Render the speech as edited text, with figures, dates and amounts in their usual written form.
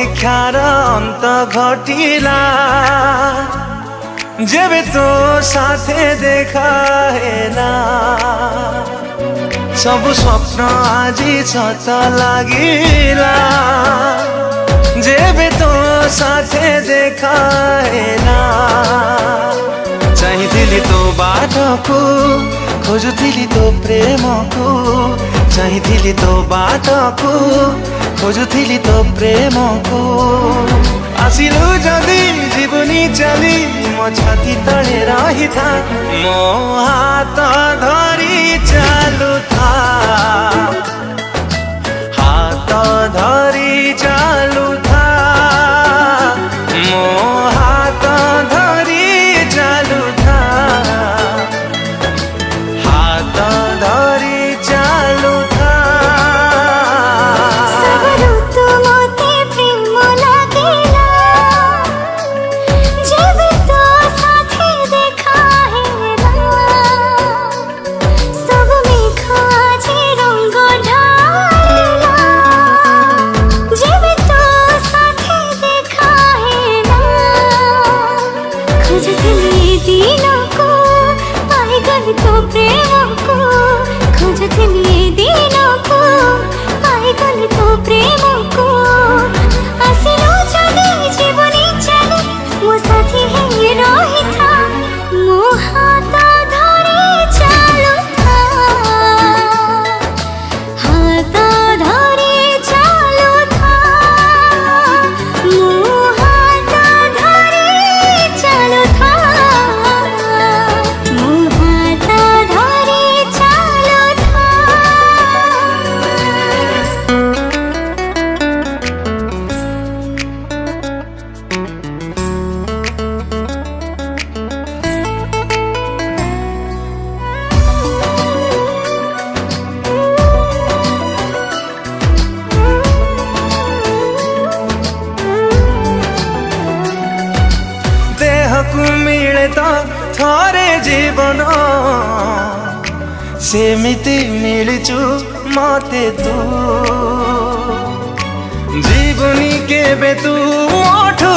अपेक्षार अंत घटिला जेबे तो साथे देखा हेला सब स्वप्न आजी सत लागिला जेबे तो साथे देखा हेला चाहिथिली तो बाटको खोजुथिली तो प्रेमको चाहिथिली तो बाटको खोजुथिली तो प्रेमको आसिलु जदि जीवनी चली मो छाती तले रही था मो हाथ धरी चालू था हाथ धरी चालू था मो हाथ धरी चालू था हाथ धरी चालू था तो प्रेम को खोजुथिली दिनों को पाई गली तो प्रेम को आसिलो जदि जीवनी चली मो साथी है रही था मो हाथ धरी चालू था हाथ धरी चालू था मो हाथ धरी चालू था मिले तो थोरे जीवन सेमिति मिलचु मते तू जीवनी केबे तू मोठु